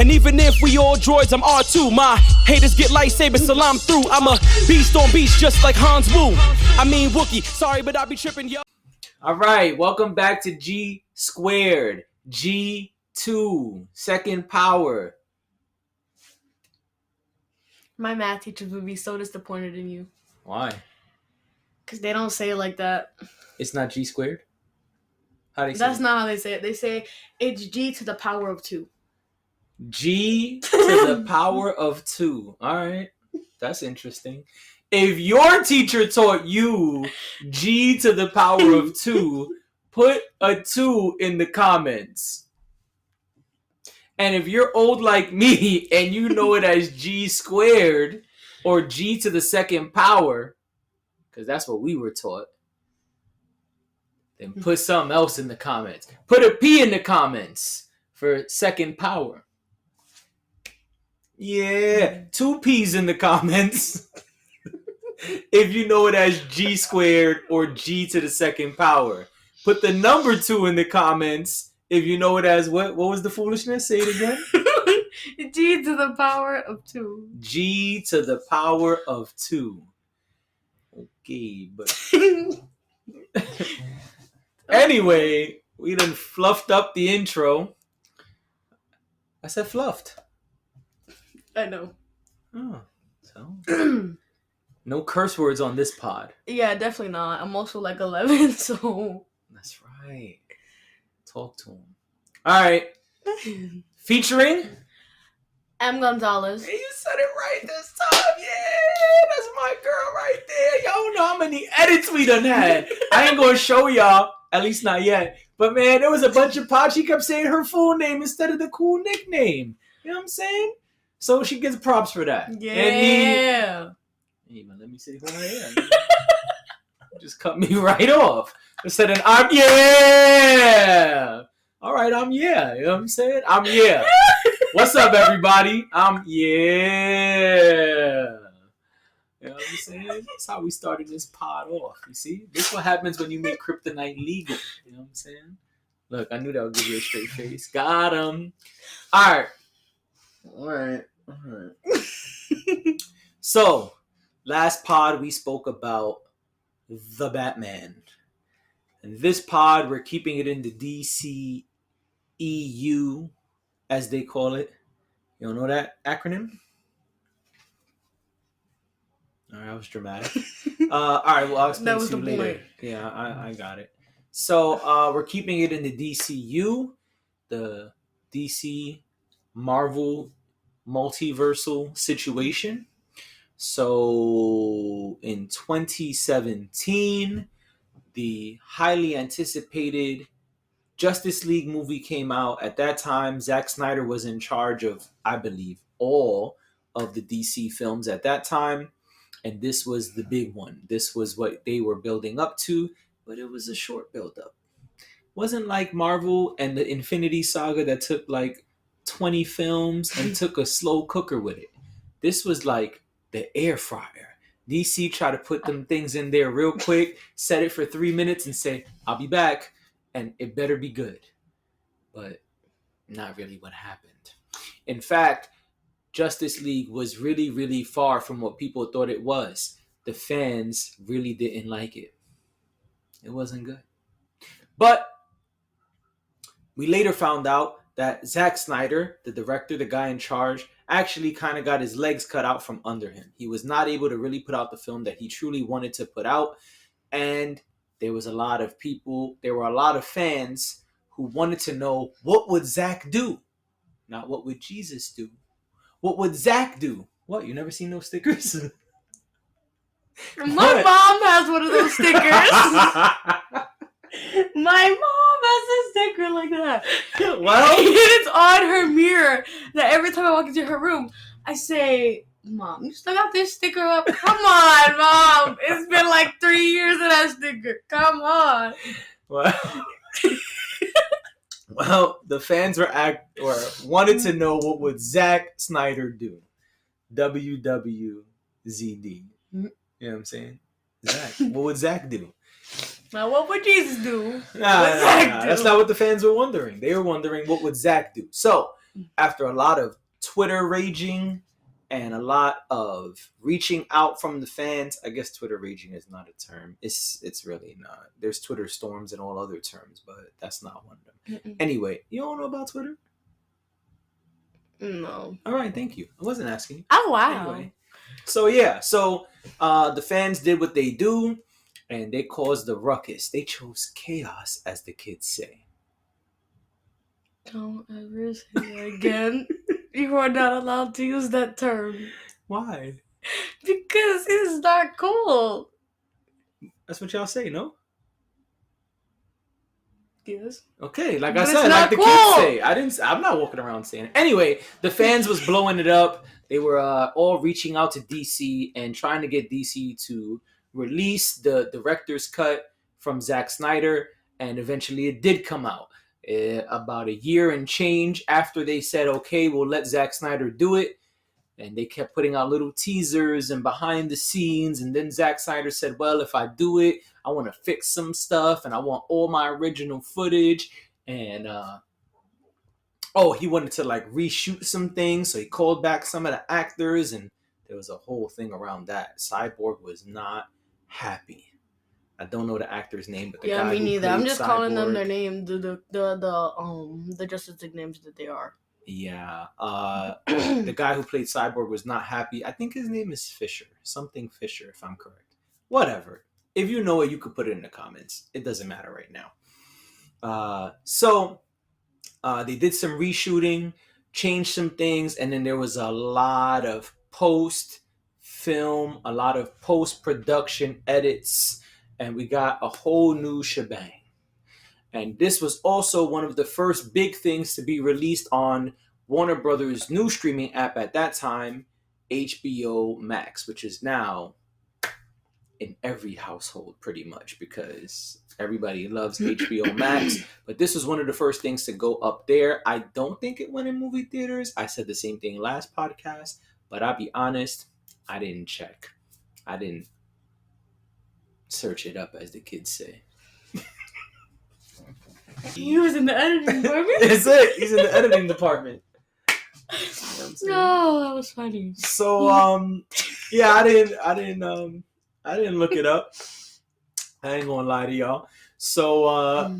And even if we all droids, I'm R2. My haters get lightsabers, salam through. I'm a beast on beast, just like Hans Wu. I mean Wookie, sorry, but I be tripping, yo. All right, welcome back to G Squared. G2, second power. My math teachers would be so disappointed in you. Why? Because they don't say it like that. It's not G squared? How do you say That's not how they say it. They say it's G to the power of 2. G to the power of 2. All right, that's interesting. If your teacher taught you G to the power of 2, put a 2 in the comments. And if you're old like me and you know it as G squared or G to the second power, because that's what we were taught, then put something else in the comments. Put a P in the comments for second power. Yeah, 2 P's in the comments if you know it as G squared or G to the second power. Put the number 2 in the comments if you know it as what? What was the foolishness? Say it again. G to the power of 2. G to the power of 2. Okay, but anyway, we done fluffed up the intro. I said fluffed. I know. Oh, so no curse words on this pod. Yeah, definitely not. I'm also like 11, so. That's right. Talk to him. All right. Featuring M. Gonzalez. Hey, you said it right this time. Yeah, that's my girl right there. Y'all know how many edits we done had. I ain't gonna show y'all, at least not yet. But man, there was a bunch of pods. She kept saying her full name instead of the cool nickname. You know what I'm saying? So she gets props for that. Yeah. Hey, man, let me see who I am. Just cut me right off. Instead of I'm yeah. All right, I'm yeah. You know what I'm saying? I'm yeah. What's up, everybody? I'm yeah. You know what I'm saying? That's how we started this pod off. You see? This is what happens when you make kryptonite legal. You know what I'm saying? Look, I knew that would give you a straight face. Got him. All right. So, last pod we spoke about the Batman. And this pod, we're keeping it in the DCEU, as they call it. You don't know that acronym? All right, that was dramatic. All right, well, I'll explain to you later. Point. Yeah, I got it. So, we're keeping it in the DCU, the DC Marvel multiversal situation. So, in 2017, the highly anticipated Justice League movie came out. At that time, Zack Snyder was in charge of, I believe, all of the DC films at that time. And this was the big one. This was what they were building up to, but it was a short build-up. Wasn't like Marvel and the Infinity Saga that took like 20 films and took a slow cooker with it. This was like the air fryer. DC tried to put them things in there real quick, set it for 3 minutes and say, I'll be back, and it better be good. But not really what happened. In fact, Justice League was really, really far from what people thought it was. The fans really didn't like it. It wasn't good. But we later found out that Zack Snyder, the director, the guy in charge, actually kind of got his legs cut out from under him. He was not able to really put out the film that he truly wanted to put out. And there was a lot of people, there were a lot of fans who wanted to know, what would Zack do? Not what would Jesus do? What would Zack do? What, you never seen those stickers? My mom has one of those stickers. My mom has a sticker like that. Well, it's on her mirror that every time I walk into her room, I say, Mom, you still got this sticker up? Come on, Mom. It's been like 3 years of that sticker. Come on. Well, the fans wanted to know, what would Zack Snyder do? WWZD. You know what I'm saying? Zack. What would Zack do? Now, what would Jesus do? Nah, that's not what the fans were wondering. They were wondering, what would Zack do? So, after a lot of Twitter raging and a lot of reaching out from the fans. I guess Twitter raging is not a term. It's really not. There's Twitter storms and all other terms, but that's not one of them. Mm-mm. Anyway, you don't know about Twitter? No. All right, thank you. I wasn't asking you. Oh wow. Anyway, so the fans did what they do, and they caused the ruckus. They chose chaos, as the kids say. Don't ever say that again. You are not allowed to use that term Why? because it's not cool. That's what y'all say, no? Yes. Okay, like But I it's said, not like the cool. kids say. I'm not walking around saying it. Anyway, the fans was blowing it up. They were all reaching out to DC and trying to get DC to release the director's cut from Zack Snyder, and eventually it did come out. About a year and change after they said, okay, we'll let Zack Snyder do it. And they kept putting out little teasers and behind the scenes. And then Zack Snyder said, well, if I do it, I want to fix some stuff and I want all my original footage. And, he wanted to like reshoot some things. So he called back some of the actors and there was a whole thing around that. Cyborg was not happy. I don't know the actor's name, but the guy me who neither. I'm played just calling them Cyborg- their name, the Justice League names that they are. Yeah. The guy who played Cyborg was not happy. I think his name is Fisher. Something Fisher, if I'm correct. Whatever. If you know it, you could put it in the comments. It doesn't matter right now. So they did some reshooting, changed some things, and then there was a lot of post-film, a lot of post-production edits, and we got a whole new shebang. And this was also one of the first big things to be released on Warner Brothers' new streaming app at that time, HBO Max, which is now in every household pretty much because everybody loves HBO Max. But this was one of the first things to go up there. I don't think it went in movie theaters. I said the same thing last podcast, but I'll be honest, I didn't check. I didn't search it up, as the kids say. He was in the editing department. That's it. He's in the editing department. You know what I'm saying? No, that was funny. So yeah, I didn't look it up. I ain't gonna lie to y'all. So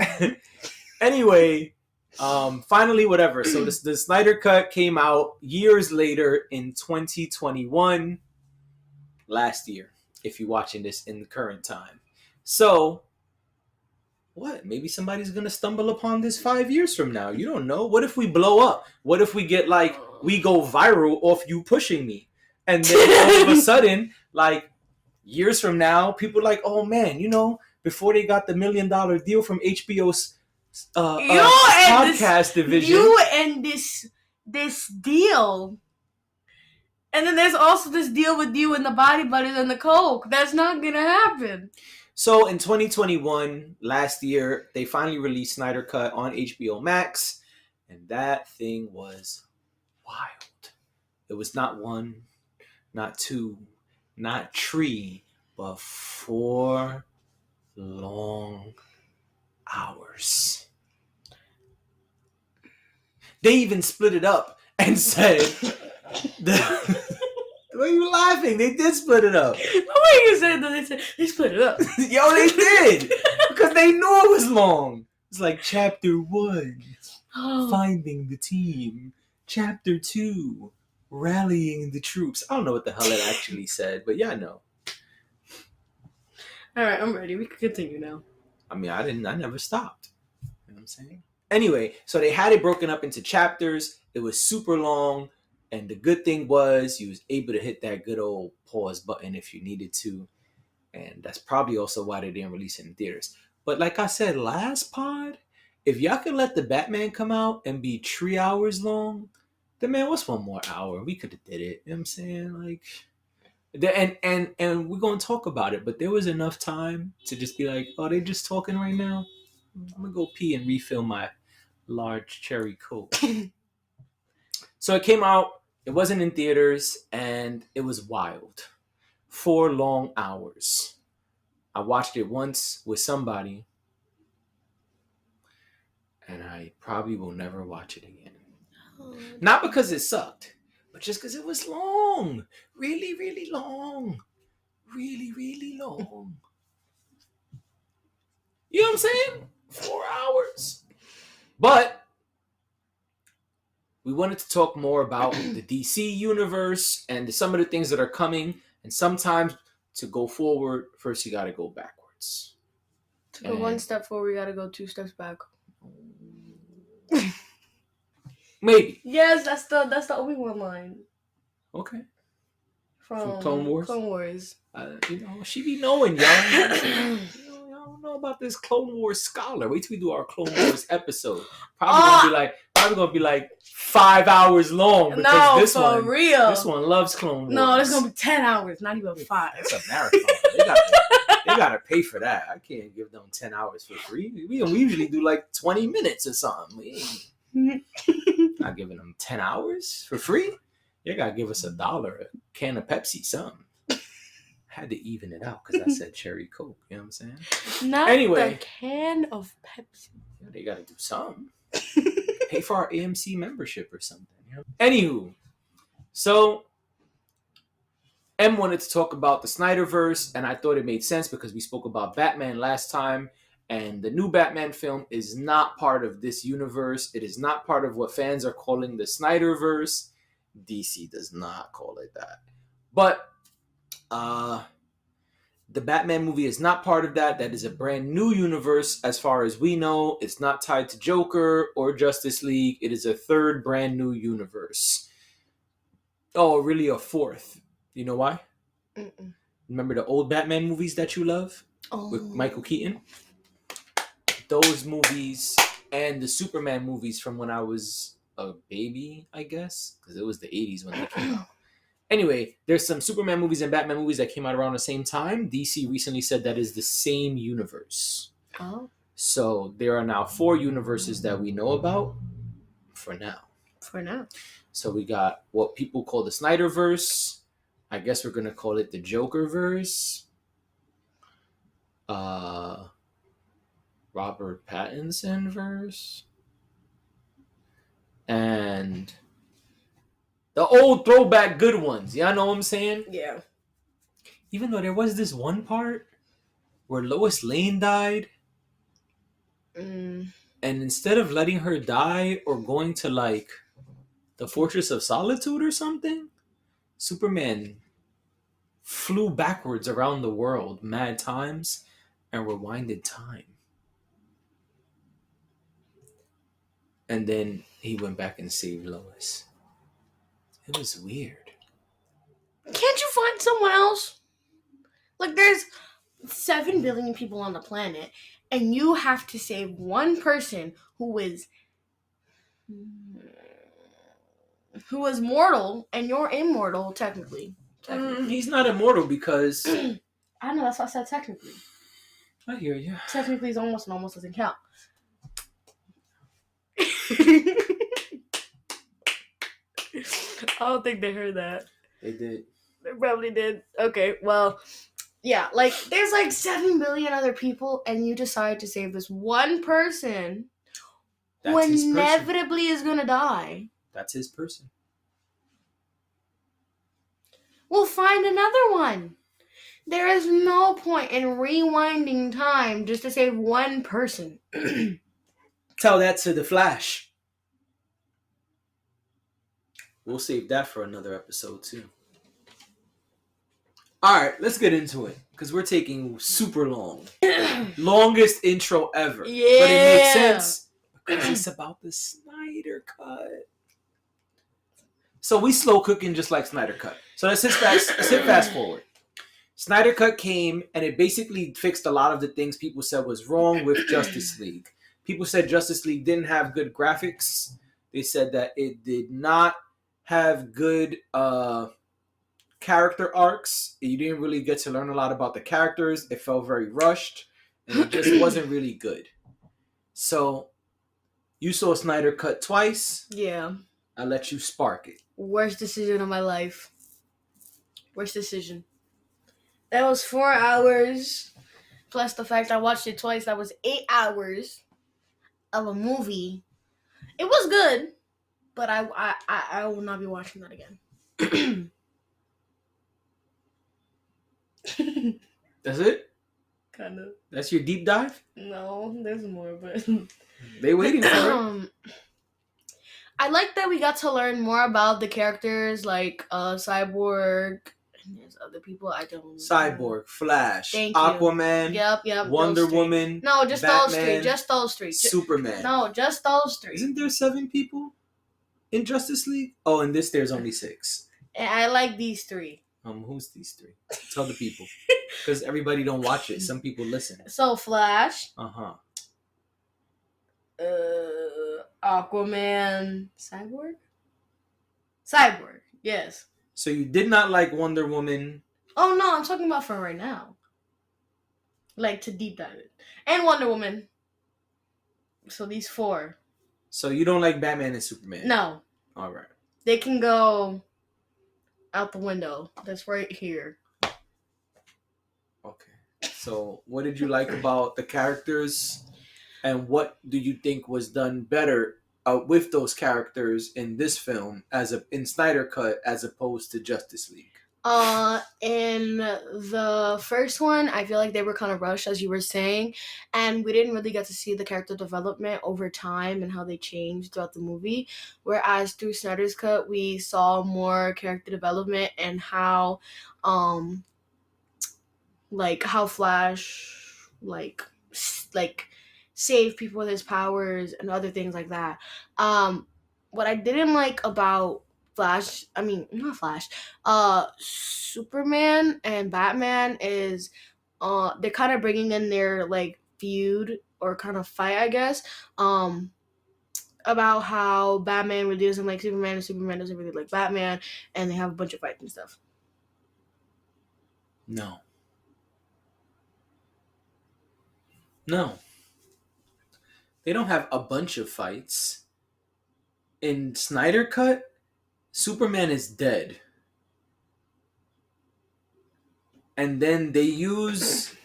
anyway, finally, whatever. So the Snyder Cut came out years later in 2021, last year. If you're watching this in the current time, so. What? Maybe somebody's gonna stumble upon this 5 years from now. You don't know. What if we blow up? What if we get like we go viral off you pushing me, and then all of a sudden, like years from now, people are like, oh man, before they got the $1 million deal from HBO's podcast division, you and this deal, and then there's also this deal with you and the Body Butters and the Coke. That's not gonna happen. So in 2021, last year, they finally released Snyder Cut on HBO Max, and that thing was wild. It was not one, not two, not three, but 4 long hours. They even split it up and said, why are you laughing? They did split it up. Why you said that? They split it up. Yo, they did. Because they knew it was long. It's like chapter 1, finding the team. Chapter 2, rallying the troops. I don't know what the hell it actually said, but yeah, I know. Alright, I'm ready. We can continue now. I mean, I never stopped. You know what I'm saying? Anyway, so they had it broken up into chapters. It was super long. And the good thing was you was able to hit that good old pause button if you needed to. And that's probably also why they didn't release it in theaters. But like I said last pod, if y'all could let the Batman come out and be 3 hours long, then man, what's one more hour? We could have did it. You know what I'm saying? Like, and we're going to talk about it. But there was enough time to just be like, oh, they just talking right now? I'm going to go pee and refill my large cherry Coke. So it came out. It wasn't in theaters, and it was wild. 4 long hours. I watched it once with somebody, and I probably will never watch it again. Not because it sucked, but just because it was long. Really, really long. Really, really long. You know what I'm saying? 4 hours. But we wanted to talk more about the DC universe and some of the things that are coming. And sometimes to go forward, first you got to go backwards. To go one step forward, we got to go 2 steps back. Maybe. Yes, that's the Obi-Wan line. Okay. From Clone Wars? Clone Wars. She be knowing, y'all. Y'all don't know about this Clone Wars scholar. Wait till we do our Clone Wars episode. Probably gonna be like 5 hours long because this one loves Clone Wars. No, it's gonna be 10 hours, not even 5. It's a marathon. They gotta pay for that. I can't give them 10 hours for free. We usually do like 20 minutes or something. Not giving them 10 hours for free. You gotta give us $1 a can of Pepsi, something. Had to even it out because I said cherry Coke. You know what I'm saying? Not anyway, the can of Pepsi. Yeah, they gotta do something. Pay for our AMC membership or something. You know? Anywho, so M wanted to talk about the Snyderverse, and I thought it made sense because we spoke about Batman last time, and the new Batman film is not part of this universe. It is not part of what fans are calling the Snyderverse. DC does not call it that. But the Batman movie is not part of that. That is a brand new universe as far as we know. It's not tied to Joker or Justice League. It is a third brand new universe. Oh, really a fourth. You know why? Mm-mm. Remember the old Batman movies that you love? With Michael Keaton? Those movies and the Superman movies from when I was a baby, I guess. Because it was the 80s when they came out. Anyway, there's some Superman movies and Batman movies that came out around the same time. DC recently said that is the same universe. Oh. So there are now 4 universes that we know about for now. For now. So we got what people call the Snyderverse. I guess we're going to call it the Jokerverse. Robert Pattinson verse. And the old throwback good ones. Y'all know what I'm saying? Yeah. Even though there was this one part where Lois Lane died. And instead of letting her die or going to like the Fortress of Solitude or something, Superman flew backwards around the world mad times and rewinded time. And then he went back and saved Lois. It was weird. Can't you find someone else? Like, there's 7 billion people on the planet, and you have to save one person who is mortal, and you're immortal, technically. He's not immortal because... I know, that's what I said, technically. I hear you. Technically, it's almost, and almost doesn't count. I don't think they heard that. They did. They probably did. Okay, well, yeah, like, there's like 7 billion other people, and you decide to save this one person who inevitably is gonna die. That's his person. We'll find another one. There is no point in rewinding time just to save one person. Tell that to the Flash. We'll save that for another episode too. Alright, let's get into it. Because we're taking super long. Longest intro ever. Yeah. But it makes sense. Because it's about the Snyder Cut. So we slow cooking just like Snyder Cut. So let's hit fast forward. Snyder Cut came and it basically fixed a lot of the things people said was wrong with Justice League. People said Justice League didn't have good graphics. They said that it did not have good character arcs. You didn't really get to learn a lot about the characters. It felt very rushed. And it just wasn't really good. So, you saw Snyder Cut twice. Yeah. I let you spark it. Worst decision of my life. Worst decision. That was 4 hours. Plus the fact I watched it twice. That was 8 hours of a movie. It was good. But I will not be watching that again. That's it? Kind of. That's your deep dive? No, there's more, but They waiting for it. I like that we got to learn more about the characters like Cyborg and there's other people I don't know. Cyborg, Flash, Thank you. Aquaman, Yep, Wonder those three. Woman. No, just those three. Batman, Just those three. Superman. No, just those three. Isn't there 7 people in Justice League? Oh, in this there's only 6. And I like these 3. Who's these 3? Tell the people, because everybody don't watch it. Some people listen. So Flash. Aquaman. Cyborg. Yes. So you did not like Wonder Woman. Oh no, I'm talking about for right now. Like to deep dive it. And Wonder Woman. So these 4. So you don't like Batman and Superman? No. All right. They can go out the window. That's right here. Okay. So what did you like about the characters? And what do you think was done better with those characters in this film in Snyder Cut as opposed to Justice League? In the first one, I feel like they were kind of rushed, as you were saying, and we didn't really get to see the character development over time and how they changed throughout the movie. Whereas through Snyder's Cut, we saw more character development and how Flash, like save people with his powers and other things like that. What I didn't like about Superman and Batman is they're kind of bringing in their like feud or kind of fight, I guess, about how Batman really doesn't like Superman and Superman doesn't really like Batman, and they have a bunch of fights and stuff. No. They don't have a bunch of fights. In Snyder Cut, Superman is dead. And then they use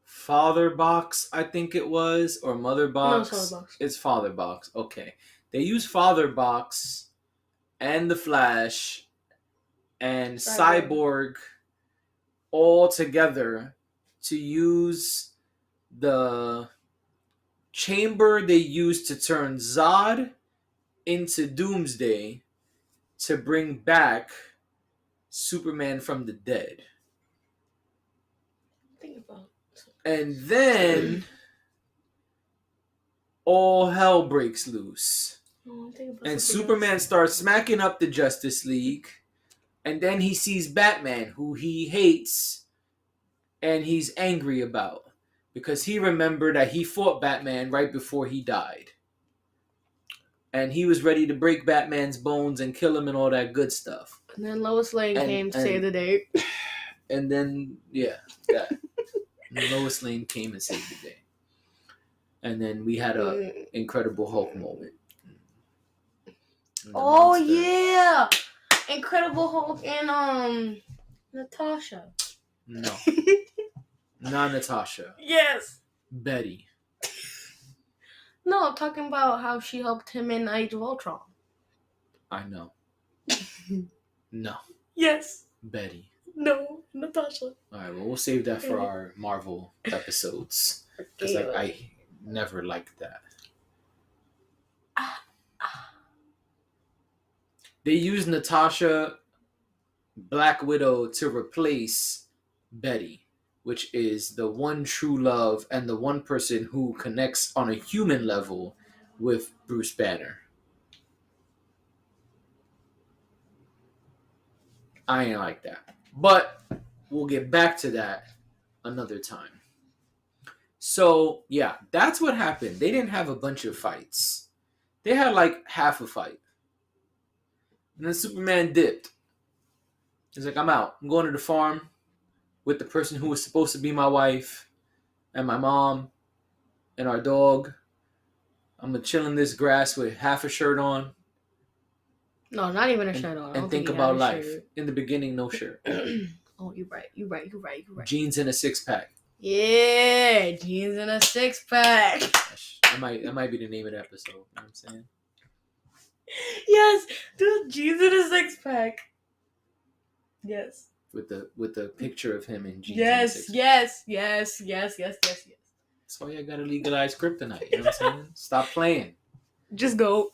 Father Box, I think it was, or Mother Box. No, it's Father Box. It's Father Box. Okay. They use Father Box and the Flash and Cyborg all together to use the chamber they used to turn Zod into Doomsday to bring back Superman from the dead. And then all hell breaks loose. And Superman starts smacking up the Justice League. And then he sees Batman, who he hates and he's angry about. Because he remembered that he fought Batman right before he died. And he was ready to break Batman's bones and kill him and all that good stuff. And then Lois Lane came to save the day. And then, yeah, that. And Lois Lane came and saved the day. And then we had a Incredible Hulk moment. Oh, yeah! Incredible Hulk and, Natasha. No. Not Natasha. Yes! Betty. No, I'm talking about how she helped him in Age of Ultron. I know. No. Yes. Betty. No, Natasha. Alright, well, we'll save that for our Marvel episodes. Because I never liked that. They used Natasha, Black Widow, to replace Betty, which is the one true love and the one person who connects on a human level with Bruce Banner. I ain't like that. But we'll get back to that another time. So, yeah, that's what happened. They didn't have a bunch of fights. They had like half a fight. And then Superman dipped. He's like, I'm out. I'm going to the farm with the person who was supposed to be my wife and my mom and our dog. I'm going to chill in this grass with half a shirt on. No, not even a shirt on. And think about life. In the beginning, no shirt. Oh, you're right. Jeans and a 6-pack. Yeah, jeans and a 6-pack. That might be the name of the episode. You know what I'm saying? Yes, dude, jeans in a six pack. Yes. with the picture of him in jeans. Yes, and yes. So you gotta legalize kryptonite. You know what I'm saying? Stop playing. Just go.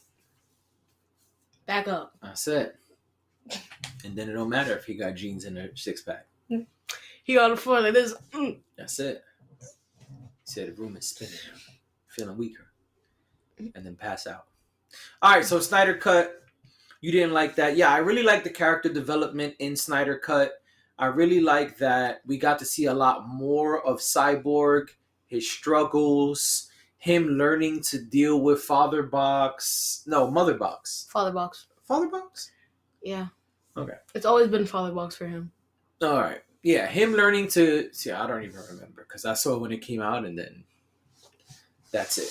Back up. That's it. And then it don't matter if he got jeans in a six pack. He on the floor like this. That's it. He said the room is spinning, feeling weaker, and then pass out. All right, so Snyder Cut, you didn't like that. Yeah, I really like the character development in Snyder Cut. I really like that we got to see a lot more of Cyborg, his struggles, him learning to deal with Mother Box. Father box. Father Box? Yeah. Okay. It's always been father box for him. All right. Yeah, him learning to... See, I don't even remember because I saw it when it came out and then that's it.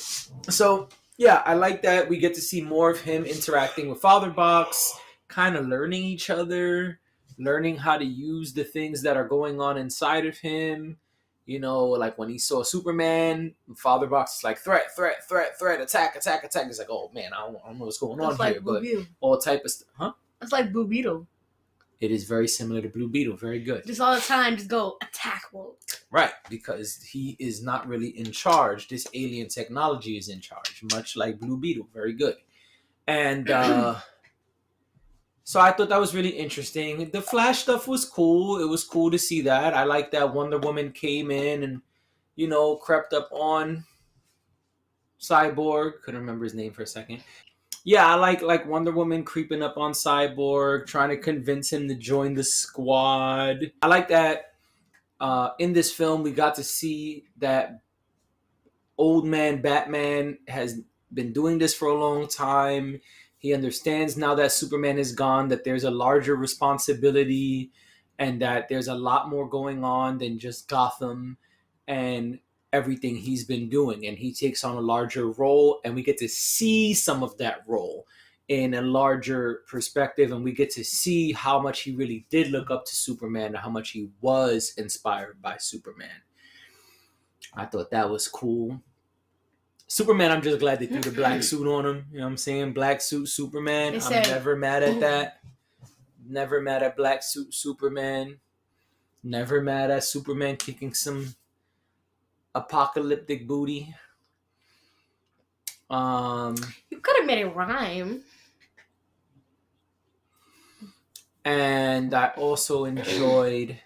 So, yeah, I like that we get to see more of him interacting with Father Box, kind of learning each other, learning how to use the things that are going on inside of him. You know, like when he saw Superman, Father Box is like, threat, attack. He's like, oh, man, I don't know what's going on here. But all type of stuff. Huh? That's like Blue Beetle. It is very similar to Blue Beetle. Very good. Just all the time, just go attack mode. Right, because he is not really in charge. This alien technology is in charge, much like Blue Beetle. Very good. And so I thought that was really interesting. The Flash stuff was cool. It was cool to see that. I like that Wonder Woman came in and, you know, crept up on Cyborg. Couldn't remember his name for a second. Yeah, I like Wonder Woman creeping up on Cyborg, trying to convince him to join the squad. I like that in this film we got to see that old man Batman has been doing this for a long time. He understands now that Superman is gone that there's a larger responsibility and that there's a lot more going on than just Gotham and everything he's been doing, and he takes on a larger role, and we get to see some of that role in a larger perspective, and we get to see how much he really did look up to Superman and how much he was inspired by Superman. I thought that was cool. Superman, I'm just glad they threw the black suit on him. You know what I'm saying? Black suit Superman. I'm never mad at that. Never mad at black suit Superman. Never mad at Superman kicking some apocalyptic booty. You could have made it rhyme. And I also enjoyed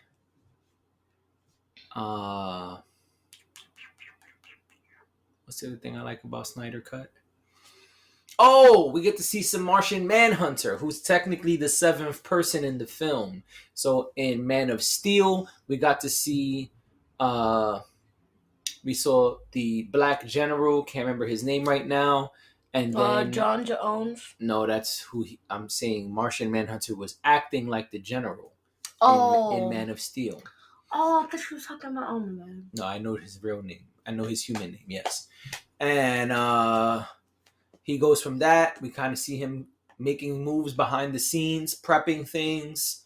what's the other thing I like about Snyder Cut? Oh, we get to see some Martian Manhunter, who's technically the seventh person in the film. So in Man of Steel, we got to see we saw the Black General, can't remember his name right now. And then John Jones. No, that's who I'm saying. Martian Manhunter was acting like the General in Man of Steel. Oh, I thought you were talking about man. No, I know his real name. I know his human name, yes. And he goes from that. We kind of see him making moves behind the scenes, prepping things.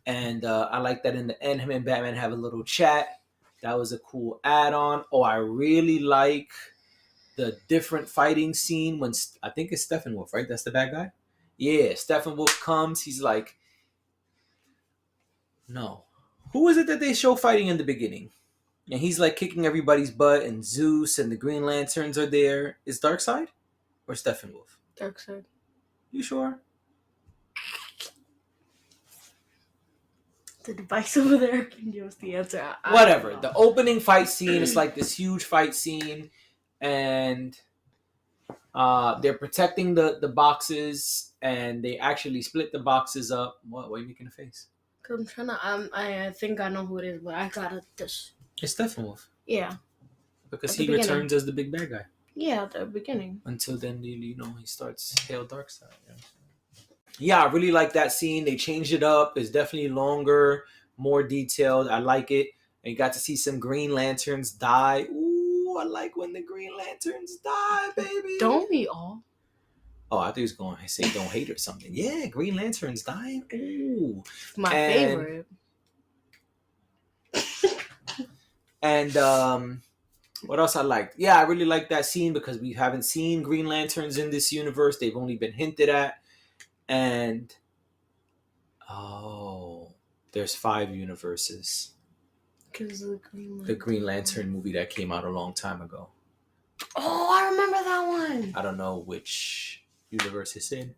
And I like that in the end, him and Batman have a little chat. That was a cool add-on. Oh, I really like the different fighting scene when I think it's Steppenwolf, right? That's the bad guy? Yeah, Steppenwolf comes. He's like, no. Who is it that they show fighting in the beginning? And he's like kicking everybody's butt, and Zeus and the Green Lanterns are there. Is Darkseid or Steppenwolf? Darkseid. You sure? The device over there can give us the answer. Whatever. The opening fight scene is like this huge fight scene, and they're protecting the boxes, and they actually split the boxes up. What? Why are you making a face? Cause I'm trying to. I think I know who it is, but I gotta just. It's Steppenwolf. Yeah. Because he returns as the big bad guy. Yeah, at the beginning. Until then, you know, he starts Hail Darkseid. You know? Yeah, I really like that scene. They changed it up. It's definitely longer, more detailed. I like it. And you got to see some Green Lanterns die. Ooh, I like when the Green Lanterns die, baby. Don't we all? Oh, I thought he was going to say don't hate or something. Yeah, Green Lanterns dying. Ooh. My favorite. And What else I liked? Yeah, I really like that scene because we haven't seen Green Lanterns in this universe. They've only been hinted at. And there's 5 universes. Because of The Green Lantern movie that came out a long time ago. Oh, I remember that one. I don't know which universe it's in.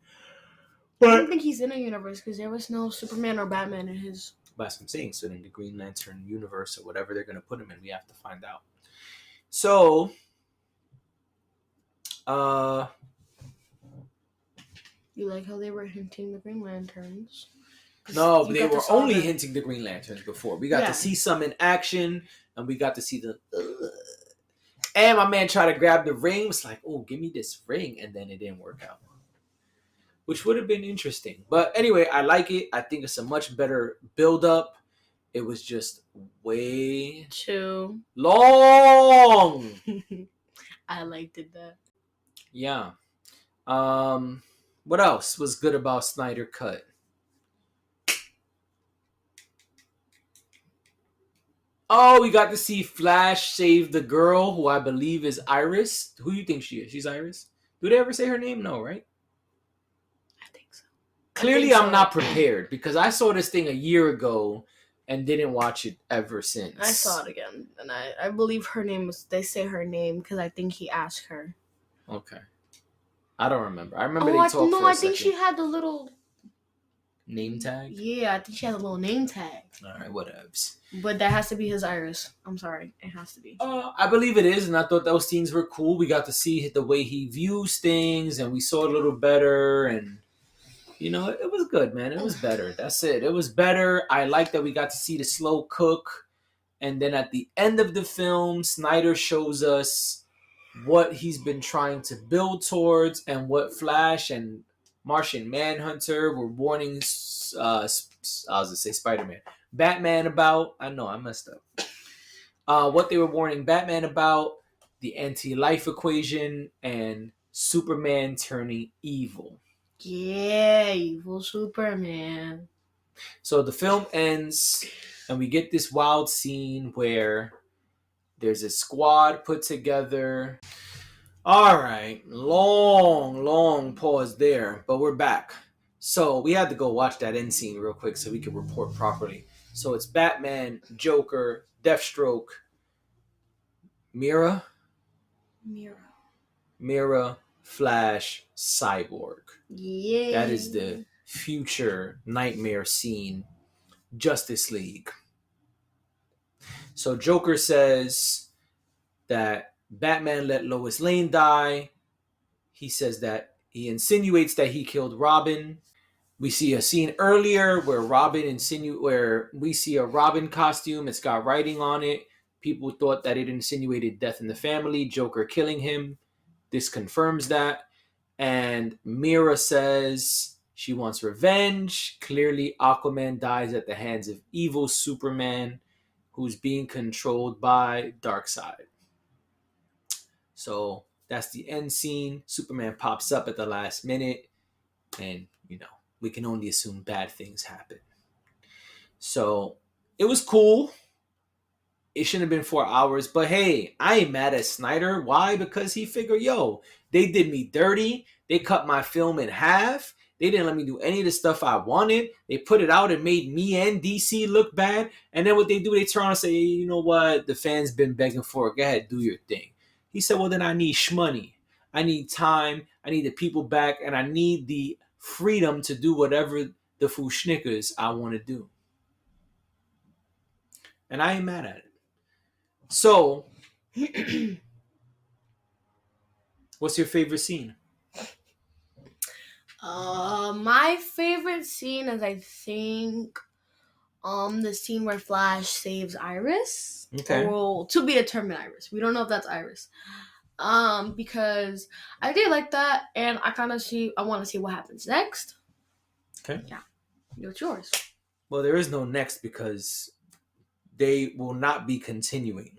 I don't think he's in a universe because there was no Superman or Batman in his. That's what I'm saying. So in the Green Lantern universe or whatever they're going to put him in, we have to find out. So, You like how they were hinting the Green Lanterns? No, they were only hinting the Green Lanterns before. We got to see some in action, and we got to see the... And my man tried to grab the ring. Was like, oh, give me this ring. And then it didn't work out. Which would have been interesting. But anyway, I like it. I think it's a much better build-up. It was just way... too long! I liked it, that. Yeah. What else was good about Snyder Cut? Oh, we got to see Flash save the girl who I believe is Iris. Who do you think she is? She's Iris? Do they ever say her name? No, right? I think so. Clearly, I'm not prepared because I saw this thing a year ago and didn't watch it ever since. I saw it again, and I believe her name was. They say her name because I think he asked her. Okay. I don't remember. I remember they talked for a second. I think she had the little... name tag? Yeah, I think she has a little name tag. Alright, whatevs. But that has to be his Iris. I'm sorry. It has to be. I believe it is, and I thought those scenes were cool. We got to see the way he views things, and we saw it a little better, and, you know, it was good, man. It was better. That's it. It was better. I like that we got to see the slow cook, and then at the end of the film, Snyder shows us what he's been trying to build towards, and what Flash and Martian Manhunter were warning, I was going to say Spider-Man, Batman about. I know, I messed up. What they were warning Batman about, the anti-life equation, and Superman turning evil. Yeah, evil Superman. So the film ends, and we get this wild scene where there's a squad put together. All right, long pause there, but we're back. So we had to go watch that end scene real quick so we could report properly. So it's Batman, Joker, Deathstroke, Mira, Flash, Cyborg. Yeah. That is the future nightmare scene. Justice League. So Joker says that Batman let Lois Lane die. He says that he insinuates that he killed Robin. We see a scene earlier where where we see a Robin costume. It's got writing on it. People thought that it insinuated death in the family, Joker killing him. This confirms that. And Mira says she wants revenge. Clearly, Aquaman dies at the hands of evil Superman, who's being controlled by Darkseid. So that's the end scene. Superman pops up at the last minute, and, you know, we can only assume bad things happen. So it was cool. It shouldn't have been 4 hours, but hey, I ain't mad at Snyder. Why? Because he figured, they did me dirty. They cut my film in half. They didn't let me do any of the stuff I wanted. They put it out and made me and DC look bad. And then what they do, they turn around and say, hey, you know what? The fans been begging for it. Go ahead, do your thing. He said, well, then I need shmoney. I need time. I need the people back. And I need the freedom to do whatever the fooshnickers I want to do. And I ain't mad at it. So, what's your favorite scene? My favorite scene is, I think, the scene where Flash saves Iris. Okay. Well, to be determined Iris. We don't know if that's Iris. Because I did like that, and I want to see what happens next. Okay. Yeah. What's yours? Well, there is no next because they will not be continuing.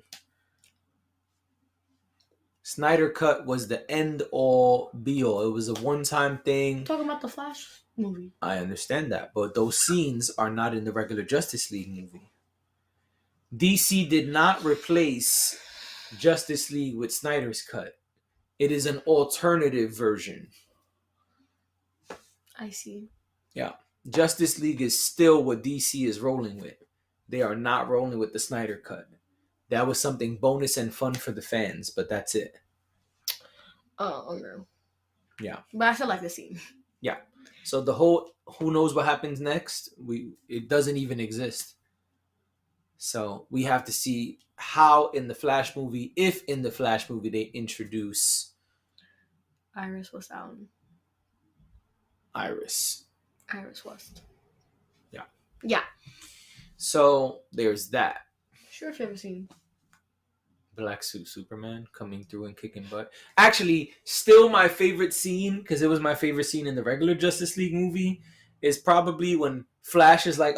Snyder Cut was the end all be all. It was a one-time thing. I'm talking about the Flash movie. I understand that, but those scenes are not in the regular Justice League movie. DC did not replace Justice League with Snyder's Cut. It is an alternative version. I see. Yeah. Justice League is still what DC is rolling with. They are not rolling with the Snyder Cut. That was something bonus and fun for the fans, but that's it. Oh, okay. Yeah. But I still like the scene. Yeah. So the whole who knows what happens next, it doesn't even exist. So we have to see how in the Flash movie, if in the Flash movie they introduce Iris was down. Iris. Iris West. Yeah. Yeah. So there's that. Sure, favorite scene. Black suit Superman coming through and kicking butt. Actually, still my favorite scene, because it was my favorite scene in the regular Justice League movie, is probably when Flash is like,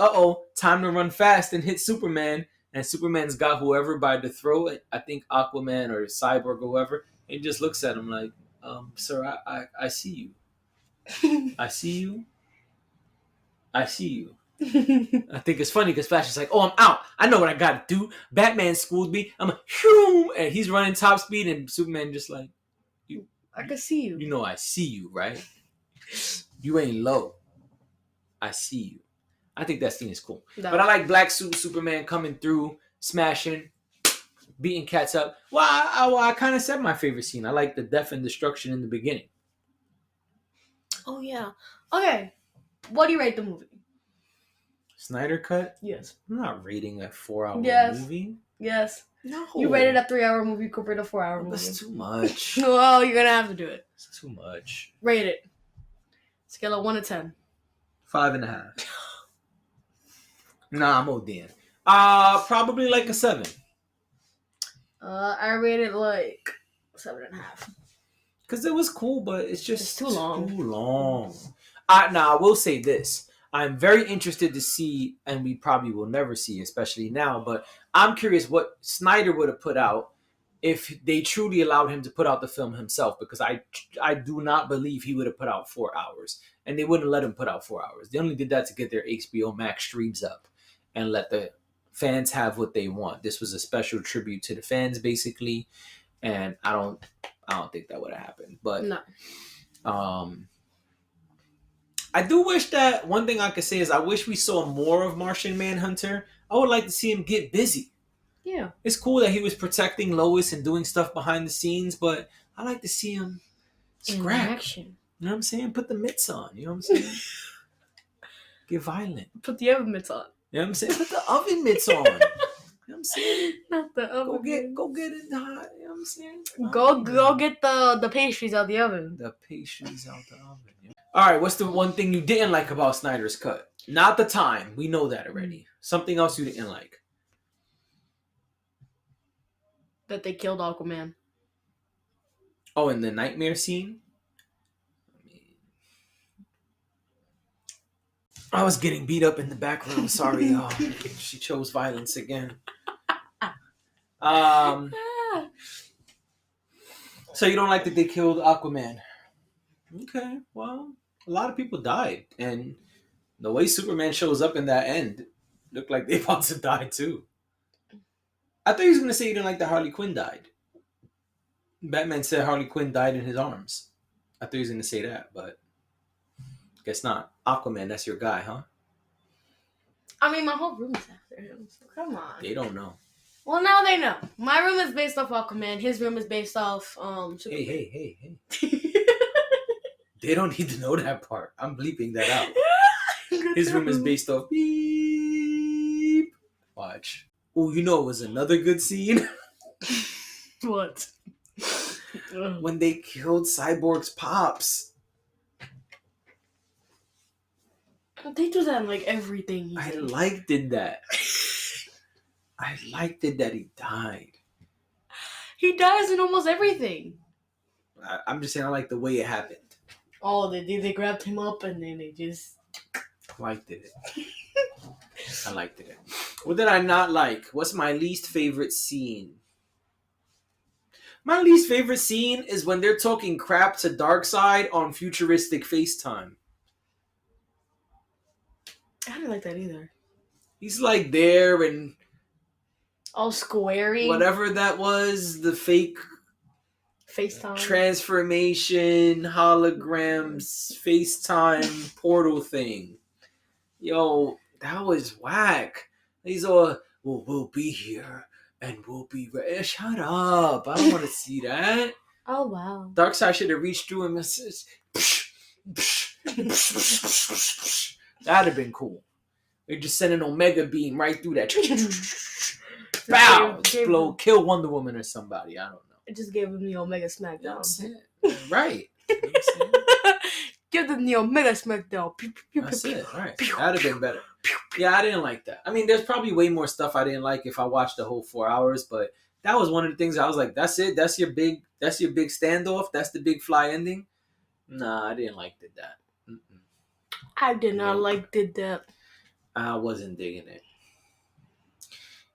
time to run fast and hit Superman, and Superman's got whoever by the throat, I think Aquaman or Cyborg or whoever, and he just looks at him like, sir, I see you. I see you. I see you. I think it's funny because Flash is like, I'm out. I know what I got to do. Batman schooled me. I'm a and he's running top speed, and Superman just like, I can see you. You know I see you, right? You ain't low. I see you. I think that scene is cool. But I like Black Suit Superman coming through, smashing, beating cats up. Well, I kind of said my favorite scene. I like the death and destruction in the beginning. Oh, yeah. Okay. What do you rate the movie? Snyder Cut? Yes. I'm not rating a 4-hour movie. Yes. No. You rated a 3-hour movie compared to a 4-hour movie. That's too much. Well, you're going to have to do it. It's too much. Rate it. Scale of 1 to 10. 5.5. Nah, I'm ODing. Probably like a 7. I rated like 7.5. Because it was cool, but it's just too long. I will say this. I'm very interested to see, and we probably will never see, especially now, but I'm curious what Snyder would have put out if they truly allowed him to put out the film himself, because I do not believe he would have put out 4 hours, and they wouldn't let him put out 4 hours. They only did that to get their HBO Max streams up and let the fans have what they want. This was a special tribute to the fans, basically, and I don't think that would have happened. But no. I do wish that one thing I could say is I wish we saw more of Martian Manhunter. I would like to see him get busy. Yeah. It's cool that he was protecting Lois and doing stuff behind the scenes, but I like to see him scrap. In action. You know what I'm saying? Put the mitts on. You know what I'm saying? Get violent. Put the oven mitts on. You know what I'm saying? Put the oven mitts on. You know what I'm saying? Not the oven. Go get it hot. You know what I'm saying? Go get the pastries out the oven. The pastries out the oven. Yeah. All right, what's the one thing you didn't like about Snyder's Cut? Not the time. We know that already. Something else you didn't like. That they killed Aquaman. Oh, and the nightmare scene? I was getting beat up in the background. Sorry, y'all. She chose violence again. So you don't like that they killed Aquaman? Okay, well, a lot of people died, and the way Superman shows up in that end looked like they about to die too. I thought he was gonna say he didn't like that Harley Quinn died. Batman said Harley Quinn died in his arms. I thought he was gonna say that, but guess not. Aquaman, that's your guy, huh? I mean, my whole room is after him, so come on. They don't know. Well, now they know. My room is based off Aquaman. His room is based off Superman. Hey. They don't need to know that part. I'm bleeping that out. His room is based off beep. Watch. Oh, you know it was another good scene? What? When they killed Cyborg's pops. They do that in like everything. I liked it that. I liked it that he died. He dies in almost everything. I'm just saying I like the way it happened. Oh, they grabbed him up and then they just... I liked it. I liked it. What did I not like? What's my least favorite scene? My least favorite scene is when they're talking crap to Darkseid on futuristic FaceTime. I didn't like that either. He's like there and All squarey. whatever that was, the fake FaceTime. transformation, holograms, FaceTime portal thing. Yo, that was whack. He's all, well, we'll be here and we'll be ready. Shut up. I don't want to see that. Oh, wow. Darkseid should have reached through him and says, that'd have been cool. They just send an Omega beam right through that. Bow! Explode, kill Wonder Woman or somebody. I don't know. It just gave him the Omega You know what I'm Smackdown. saying? Right. You know what I'm saying? Give them the Omega Smackdown. Pew, pew, pew, That's pew, it. pew. Right. Pew, That'd have been better. Yeah, I didn't like that. I mean, there's probably way more stuff I didn't like if I watched the whole 4 hours, but that was one of the things I was like, that's it? That's your big standoff? That's the big fly ending? Nah, I didn't like that. Mm-mm. I did not Nope. like did that. I wasn't digging it.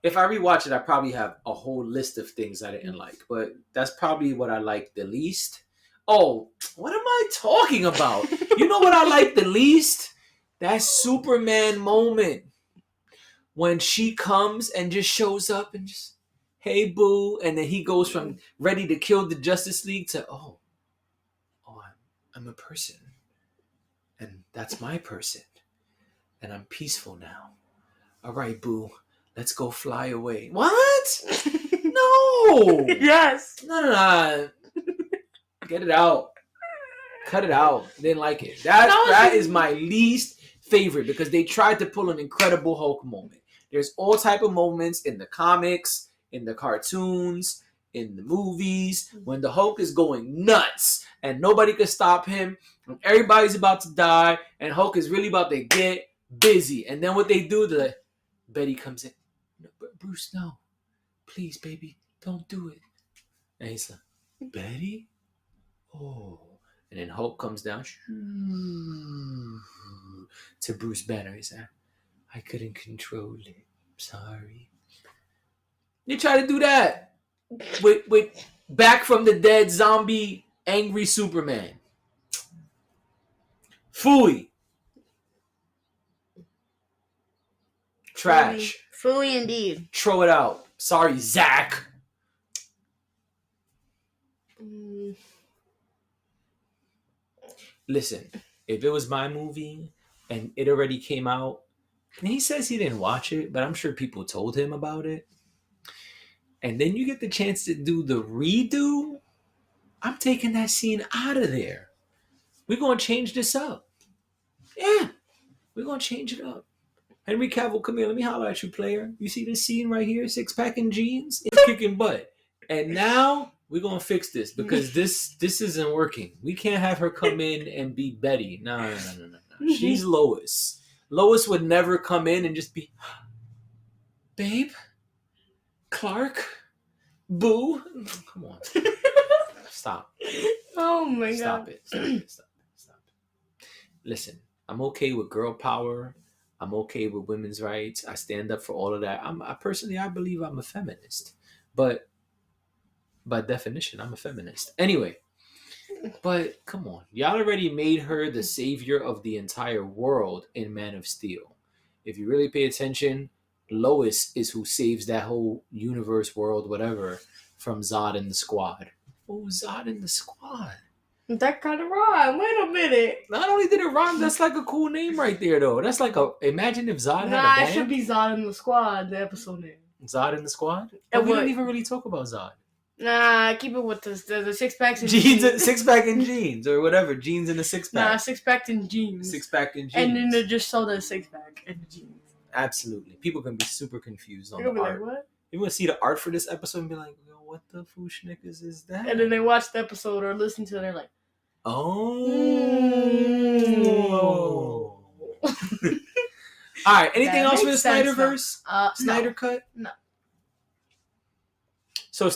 If I rewatch it, I probably have a whole list of things I didn't like, but that's probably what I liked the least. Oh, what am I talking about? You know what I like the least? That Superman moment when she comes and just shows up and just, hey, boo. And then he goes from ready to kill the Justice League to, I'm a person. And that's my person. And I'm peaceful now. All right, boo. Let's go fly away. What? No. Yes. No. Get it out. Cut it out. Didn't like it. That is my least favorite because they tried to pull an Incredible Hulk moment. There's all type of moments in the comics, in the cartoons, in the movies, when the Hulk is going nuts and nobody can stop him, and everybody's about to die, and Hulk is really about to get busy. And then what they do, Betty comes in. No, Bruce, no. Please, baby, don't do it. And he's like, Betty? Oh. And then Hulk comes down to Bruce Banner. He said, I couldn't control it. Sorry. You try to do that with back from the dead zombie angry Superman. Fooey. Trash. Fully indeed. Throw it out. Sorry, Zach. Listen, if it was my movie and it already came out, and he says he didn't watch it, but I'm sure people told him about it, and then you get the chance to do the redo, I'm taking that scene out of there. We're going to change this up. Yeah, we're going to change it up. Henry Cavill, come here. Let me holler at you, player. You see this scene right here? 6-pack and jeans? It's kicking butt. And now we're going to fix this because this isn't working. We can't have her come in and be Betty. No. She's Lois. Lois would never come in and just be, babe, Clark, boo. Come on. Stop. Oh my Stop god. it. Stop it. Listen, I'm okay with girl power. I'm okay with women's rights. I stand up for all of that. I believe I'm a feminist. But by definition, I'm a feminist. Anyway, but come on. Y'all already made her the savior of the entire world in Man of Steel. If you really pay attention, Lois is who saves that whole universe, world, whatever, from Zod and the Squad. Oh, Zod and the Squad. That kind of rhyme. Wait a minute. Not only did it rhyme, that's like a cool name right there, though. That's like imagine if Zod had a Nah, band. it should be Zod in the Squad, the episode name. Zod in the Squad? It But we would. don't even really talk about Zod. Nah, keep it with the 6-packs and Jeans, 6-pack and jeans, or whatever. Jeans and a 6-pack. Nah, 6-pack and jeans. 6-pack and jeans. And then they just sold a 6-pack and the jeans. Absolutely. People can be super confused on They're the gonna be art. like, what? You want to see the art for this episode and be like, yo, what the fooshnickers is that? And then they watch the episode or listen to it, they're like, oh. All right. Anything That else for the makes sense, though. Snyderverse? Snyder no. Cut? No. So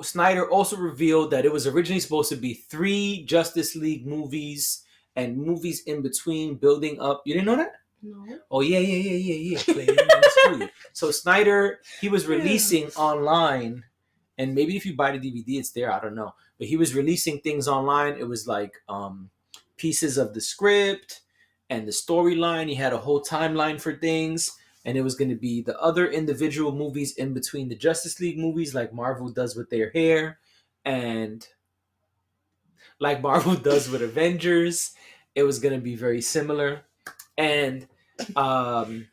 Snyder also revealed that it was originally supposed to be 3 Justice League movies and movies in between building up. You didn't know that? No. Oh, yeah. Play it. Let me screw you. So Snyder, he was releasing online, and maybe if you buy the DVD, it's there. I don't know. But he was releasing things online. It was like pieces of the script and the storyline. He had a whole timeline for things. and it was going to be the other individual movies in between the Justice League movies, like Marvel does with their hair, and like Marvel does with Avengers. It was going to be very similar, and obviously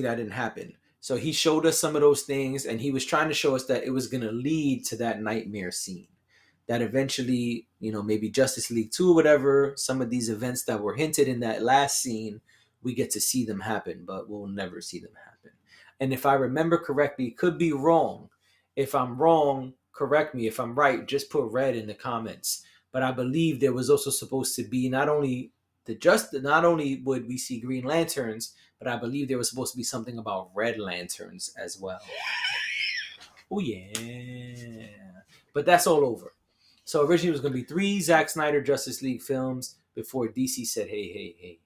that didn't happen. So he showed us some of those things, and he was trying to show us that it was going to lead to that nightmare scene. That eventually, maybe Justice League 2 or whatever, some of these events that were hinted in that last scene, we get to see them happen, but we'll never see them happen. And if I remember correctly, could be wrong. If I'm wrong, correct me. If I'm right, just put red in the comments. But I believe there was also supposed to be not only would we see Green Lanterns, but I believe there was supposed to be something about Red Lanterns as well. Oh yeah. But that's all over. So originally it was going to be 3 Zack Snyder Justice League films before DC said, hey,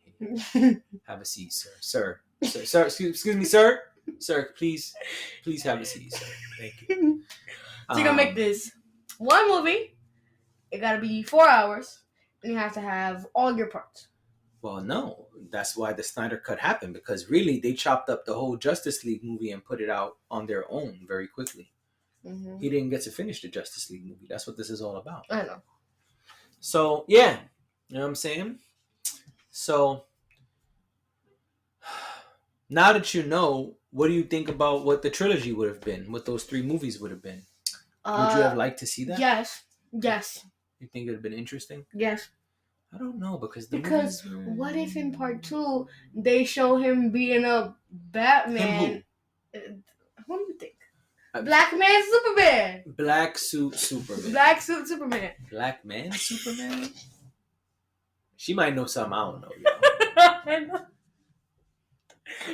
have a seat, sir. Sir, excuse me, sir. Sir, please have a seat, sir. Thank you. So you're going to make this one movie. It got to be 4 hours. And you have to have all your parts. Well, no. That's why the Snyder Cut happened. Because really, they chopped up the whole Justice League movie and put it out on their own very quickly. Mm-hmm. He didn't get to finish the Justice League movie. That's what this is all about. I know. So, yeah. You know what I'm saying? So, now that you know, what do you think about what the trilogy would have been? What those 3 movies would have been? Would you have liked to see that? Yes. You think it would have been interesting? Yes. I don't know, because what if in part 2 they show him being a Batman? Who do you think? Black Man Superman. Black Suit Superman. Black Suit Superman. Black Man Superman? She might know something I don't know,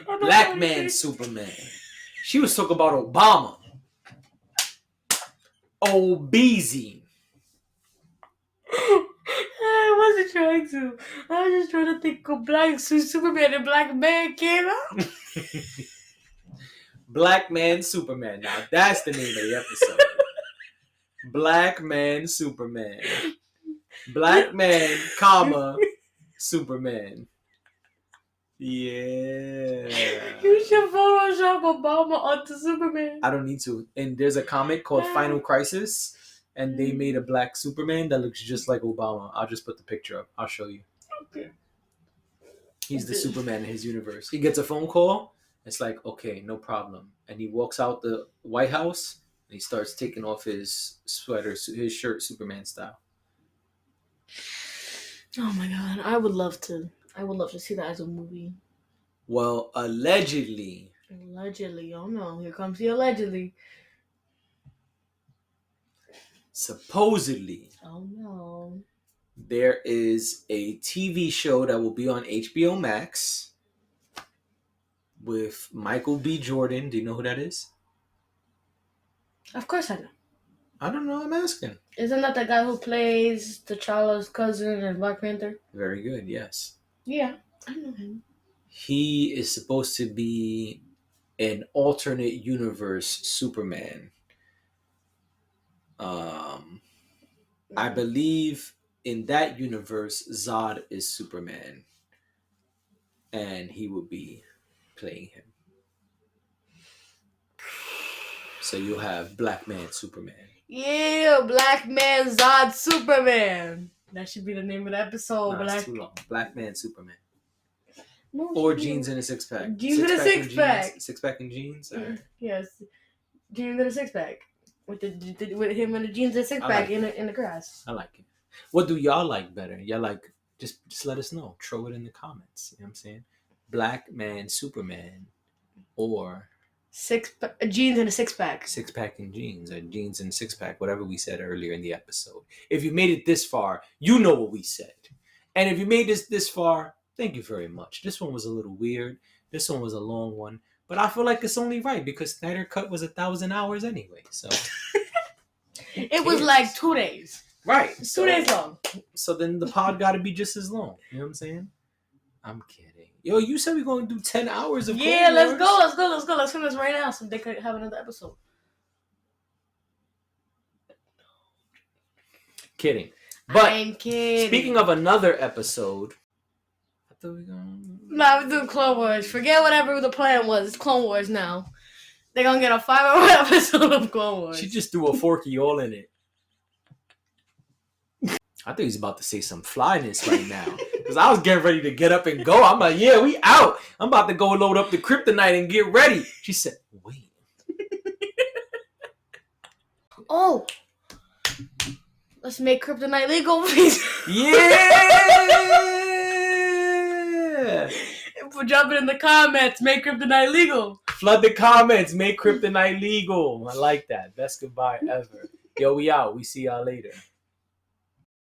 yo. Black Man Superman. She was talking about Obama. Obese. I wasn't trying to. I was just trying to think of Black Suit Superman and Black Man came out. Black Man Superman. Now that's the name of the episode. Black Man Superman. Black Man, Superman. Yeah. You should Photoshop Obama onto Superman. I don't need to. And there's a comic called Final Crisis, and they made a black Superman that looks just like Obama. I'll just put the picture up. I'll show you. Okay. He's the Superman in his universe. He gets a phone call. It's like, okay, no problem. And he walks out the White House, and he starts taking off his sweater, his shirt, Superman style. Oh my God. I would love to see that as a movie. Well, allegedly. Oh no, here comes the allegedly. Supposedly. Oh no. There is a TV show that will be on HBO Max with Michael B. Jordan. Do you know who that is? Of course I know. I don't know. I'm asking. Isn't that the guy who plays T'Challa's cousin in Black Panther? Very good, yes. Yeah, I know him. He is supposed to be an alternate universe Superman. I believe in that universe, Zod is Superman. And he would be playing him. So you'll have Black Man Superman. Yeah, Black Man Zod Superman. That should be the name of the episode. It's too long. Black Man Superman. No, or jeans in a six pack. Jeans in a six pack. 6-pack and jeans. Right. Yes, jeans in a 6-pack with him in the jeans in a 6-pack in the grass. I like it. What do y'all like better? Y'all like just let us know. Throw it in the comments. You know what I'm saying? Black Man Superman or jeans in a 6-pack. 6-pack and jeans, or jeans and 6-pack, whatever we said earlier in the episode. If you made it this far, you know what we said. And if you made this far, thank you very much. This one was a little weird. This one was a long one. But I feel like it's only right because Snyder Cut was 1,000 hours anyway. So it was like 2 days. Right. It's 2 days long. So then the pod got to be just as long. You know what I'm saying? I'm kidding. Yo, you said we're going to do 10 hours of Yeah, let's go. Let's finish right now so they could have another episode. Kidding. But I'm kidding. Speaking of another episode, thought we gonna... Nah, we're doing Clone Wars. Forget whatever the plan was. It's Clone Wars now. They're gonna get a 5-hour episode of Clone Wars. She just threw a forky all in it. I think he's about to say some flyness right now. Because I was getting ready to get up and go. I'm like, yeah, we out. I'm about to go load up the kryptonite and get ready. She said, wait. Oh. Let's make kryptonite legal, please. Yeah! Drop it in the comments. Make kryptonite legal. Flood the comments. Make kryptonite legal. I like that. Best goodbye ever. Yo, we out. We see y'all later.